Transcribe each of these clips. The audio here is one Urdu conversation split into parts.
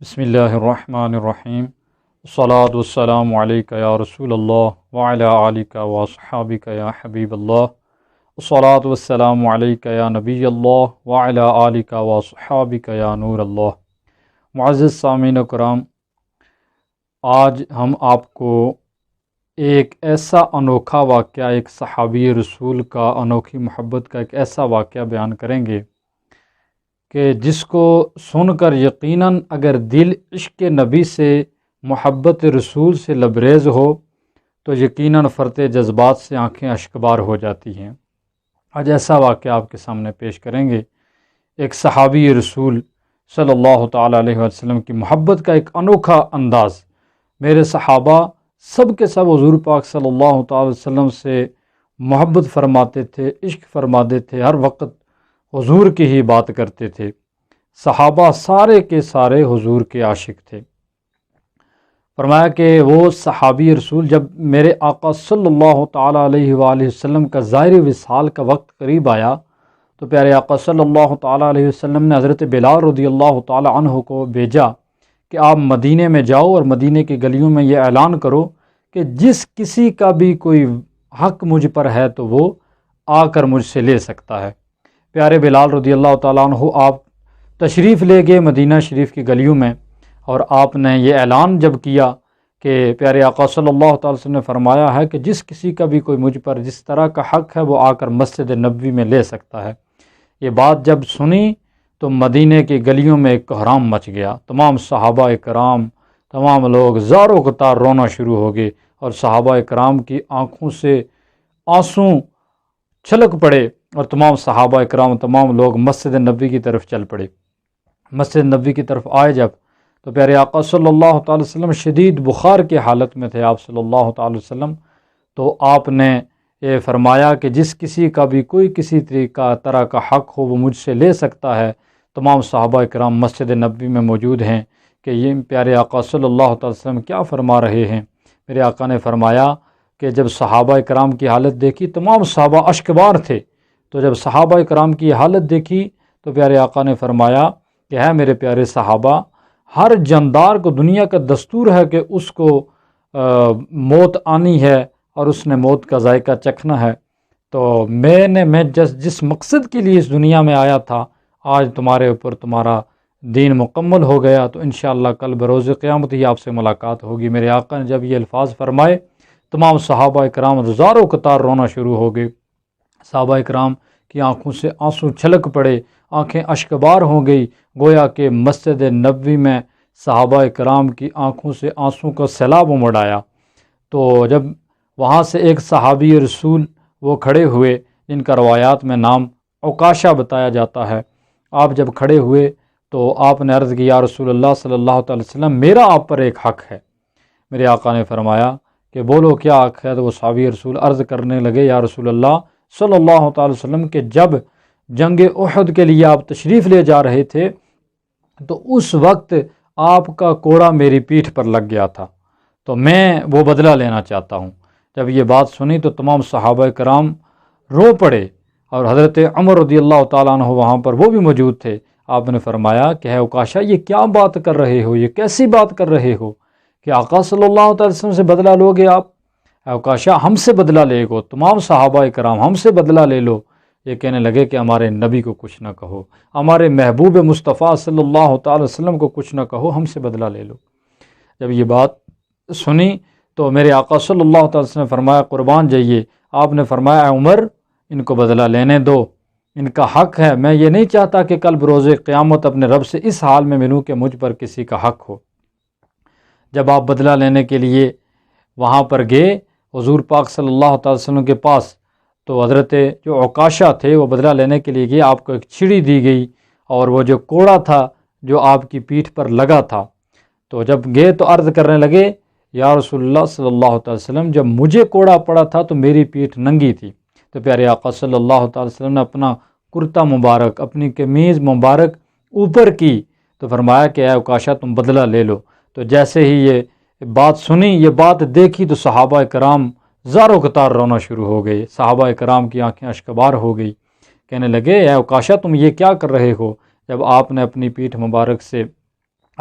بسم اللہ الرحمن الرحیم الصلاۃ والسلام علیک یا رسول اللہ وعلی آلک واصحابک یا حبیب اللہ الصلاۃ والسلام علیک یا نبی اللہ وعلی آلک واصحابک یا نور اللہ۔ معزز سامعین و کرام، آج ہم آپ کو ایک ایسا انوکھا واقعہ، ایک صحابی رسول کا انوکھی محبت کا ایک ایسا واقعہ بیان کریں گے کہ جس کو سن کر یقیناً اگر دل عشق نبی سے، محبت رسول سے لبریز ہو تو یقیناً فرط جذبات سے آنکھیں اشکبار ہو جاتی ہیں۔ آج ایسا واقعہ آپ کے سامنے پیش کریں گے، ایک صحابی رسول صلی اللہ تعالیٰ علیہ وسلم کی محبت کا ایک انوکھا انداز۔ میرے صحابہ سب کے سب حضور پاک صلی اللہ تعالیٰ علیہ وسلم سے محبت فرماتے تھے، عشق فرماتے تھے، ہر وقت حضور کی ہی بات کرتے تھے۔ صحابہ سارے کے سارے حضور کے عاشق تھے۔ فرمایا کہ وہ صحابی رسول جب میرے آقا صلی اللہ تعالیٰ علیہ وآلہ وسلم کا ظاہر وصال کا وقت قریب آیا تو پیارے آقا صلی اللہ تعالیٰ علیہ وسلم نے حضرت بلال رضی اللہ تعالیٰ عنہ کو بھیجا کہ آپ مدینے میں جاؤ اور مدینے کی گلیوں میں یہ اعلان کرو کہ جس کسی کا بھی کوئی حق مجھ پر ہے تو وہ آ کر مجھ سے لے سکتا ہے۔ پیارے بلال رضی اللہ تعالیٰ عنہ آپ تشریف لے گئے مدینہ شریف کی گلیوں میں، اور آپ نے یہ اعلان جب کیا کہ پیارے آقا صلی اللہ تعالیٰ وسلم نے فرمایا ہے کہ جس کسی کا بھی کوئی مجھ پر جس طرح کا حق ہے وہ آ کر مسجد نبوی میں لے سکتا ہے۔ یہ بات جب سنی تو مدینہ کی گلیوں میں ایک کہرام مچ گیا۔ تمام صحابہ کرام، تمام لوگ زاروں قطار رونا شروع ہو گئے، اور صحابہ کرام کی آنکھوں سے آنسو چھلک پڑے، اور تمام صحابہ کرام، تمام لوگ مسجد نبوی کی طرف چل پڑے۔ مسجد نبوی کی طرف آئے جب تو پیارے آقا صلی اللہ تعالی وسلم شدید بخار کی حالت میں تھے آپ صلی اللہ تعالی وسلم، تو آپ نے یہ فرمایا کہ جس کسی کا بھی کوئی کسی طرح کا حق ہو وہ مجھ سے لے سکتا ہے۔ تمام صحابہ کرام مسجد نبوی میں موجود ہیں کہ یہ پیارے آقا صلی اللہ تعالی وسلم کیا فرما رہے ہیں۔ میرے آقا نے فرمایا کہ جب صحابہ کرام کی حالت دیکھی، تمام صحابہ اشکبار تھے، تو جب صحابہ کرام کی حالت دیکھی تو پیارے آقا نے فرمایا کہ ہے میرے پیارے صحابہ، ہر جاندار کو دنیا کا دستور ہے کہ اس کو موت آنی ہے اور اس نے موت کا ذائقہ چکھنا ہے، تو میں جس مقصد کے لیے اس دنیا میں آیا تھا، آج تمہارے اوپر تمہارا دین مکمل ہو گیا، تو انشاءاللہ کل بروز قیامت ہی آپ سے ملاقات ہوگی۔ میرے آقا نے جب یہ الفاظ فرمائے، تمام صحابہ کرام ہزاروں قطار رونا شروع ہو گئے۔ صحابہ کرام کی آنکھوں سے آنسو چھلک پڑے، آنکھیں اشکبار ہو گئی، گویا کہ مسجد نبوی میں صحابہ کرام کی آنکھوں سے آنسو کا سیلاب امڑ آیا۔ تو جب وہاں سے ایک صحابی رسول وہ کھڑے ہوئے، جن کا روایات میں نام عکاشہ بتایا جاتا ہے، آپ جب کھڑے ہوئے تو آپ نے عرض کی یا رسول اللہ صلی اللہ تعالی وسلم، میرا آپ پر ایک حق ہے۔ میرے آقا نے فرمایا کہ بولو کیا حق ہے؟ تو وہ صحابی رسول عرض کرنے لگے یا رسول اللہ صلی اللہ تعالی وسلم کہ جب جنگ احد کے لیے آپ تشریف لے جا رہے تھے تو اس وقت آپ کا کوڑا میری پیٹھ پر لگ گیا تھا، تو میں وہ بدلہ لینا چاہتا ہوں۔ جب یہ بات سنی تو تمام صحابہ کرام رو پڑے، اور حضرت عمر رضی اللہ تعالیٰ عنہ وہاں پر وہ بھی موجود تھے۔ آپ نے فرمایا کہ ہے عکاشہ، یہ کیا بات کر رہے ہو، یہ کیسی بات کر رہے ہو کہ آقا صلی اللہ تعالی وسلم سے بدلہ لو گے آپ؟ عکاشہ، ہم سے بدلہ لے گو، تمام صحابہ کرام ہم سے بدلہ لے لو۔ یہ کہنے لگے کہ ہمارے نبی کو کچھ نہ کہو، ہمارے محبوب مصطفیٰ صلی اللہ تعالی وسلم کو کچھ نہ کہو، ہم سے بدلہ لے لو۔ جب یہ بات سنی تو میرے آقا صلی اللہ تعالی وسلم نے فرمایا قربان جائیے۔ آپ نے فرمایا اے عمر، ان کو بدلہ لینے دو، ان کا حق ہے۔ میں یہ نہیں چاہتا کہ کل بروز قیامت اپنے رب سے اس حال میں ملوں کہ مجھ پر کسی کا حق ہو۔ جب آپ بدلہ لینے کے لیے وہاں پر گئے حضور پاک صلی اللہ تعالی وسلم کے پاس، تو حضرت جو عکاشہ تھے وہ بدلہ لینے کے لیے گئے۔ آپ کو ایک چھڑی دی گئی اور وہ جو کوڑا تھا جو آپ کی پیٹھ پر لگا تھا، تو جب گئے تو عرض کرنے لگے یا رسول اللہ صلی اللہ تعالی وسلم، جب مجھے کوڑا پڑا تھا تو میری پیٹھ ننگی تھی۔ تو پیارے آقا صلی اللہ تعالی وسلم نے اپنا کرتا مبارک، اپنی قمیض مبارک اوپر کی، تو فرمایا کہ اے عکاشہ تم بدلہ لے لو۔ تو جیسے ہی یہ بات سنی، یہ بات دیکھی، تو صحابہ کرام زاروں قطار رونا شروع ہو گئے۔ صحابہ کرام کی آنکھیں اشکبار ہو گئی، کہنے لگے اے عکاشہ تم یہ کیا کر رہے ہو؟ جب آپ نے اپنی پیٹھ مبارک سے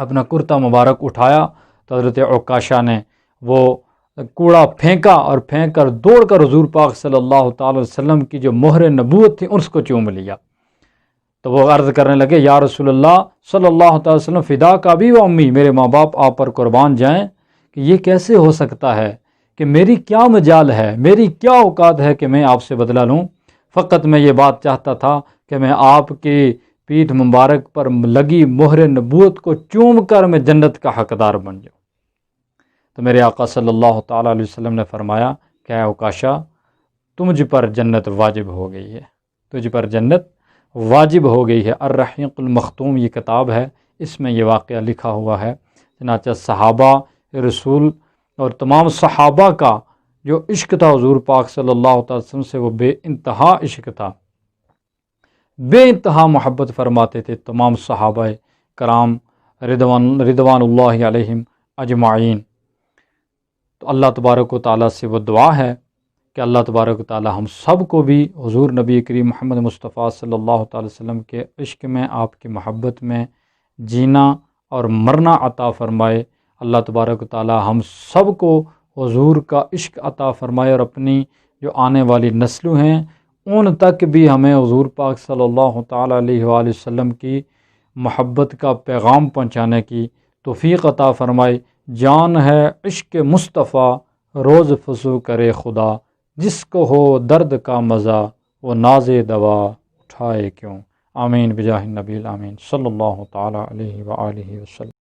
اپنا کرتا مبارک اٹھایا تو حضرت عکاشہ نے وہ کوڑا پھینکا، اور پھینک کر دوڑ کر حضور پاک صلی اللہ تعالی وسلم کی جو مہر نبوت تھی اس کو چوم لیا۔ تو وہ عرض کرنے لگے یا رسول اللہ صلی اللہ تعالی وسلم فدا کا بھی و امی، میرے ماں باپ آپ پر قربان جائیں، کہ یہ کیسے ہو سکتا ہے کہ میری کیا مجال ہے، میری کیا اوقات ہے کہ میں آپ سے بدلہ لوں، فقط میں یہ بات چاہتا تھا کہ میں آپ کی پیٹھ مبارک پر لگی مہر نبوت کو چوم کر میں جنت کا حقدار بن جاؤں۔ تو میرے آقا صلی اللہ تعالیٰ علیہ وسلم نے فرمایا کہ اے عکاشہ تجھ پر جنت واجب ہو گئی ہے، تجھ پر جنت واجب ہو گئی ہے۔ الرحیق المختوم یہ کتاب ہے، اس میں یہ واقعہ لکھا ہوا ہے۔ چنانچہ صحابہ رسول اور تمام صحابہ کا جو عشق تھا حضور پاک صلی اللہ تعالی وسلم سے، وہ بے انتہا عشق تھا، بے انتہا محبت فرماتے تھے تمام صحابہ کرام رضوان اللہ علیہم اجمعین۔ تو اللہ تبارک و تعالیٰ سے وہ دعا ہے کہ اللہ تبارک و تعالیٰ ہم سب کو بھی حضور نبی کریم محمد مصطفیٰ صلی اللہ تعالی وسلم کے عشق میں، آپ کی محبت میں جینا اور مرنا عطا فرمائے۔ اللہ تبارک و تعالیٰ ہم سب کو حضور کا عشق عطا فرمائے، اور اپنی جو آنے والی نسلیں ہیں ان تک بھی ہمیں حضور پاک صلی اللہ تعالیٰ علیہ وآلہ وسلم کی محبت کا پیغام پہنچانے کی توفیق عطا فرمائے۔ جان ہے عشق مصطفیٰ روز فزو کرے خدا، جس کو ہو درد کا مزہ وہ ناز دوا اٹھائے کیوں۔ آمین بجاہ النبی الامین صلی اللہ تعالیٰ علیہ وآلہ وسلم۔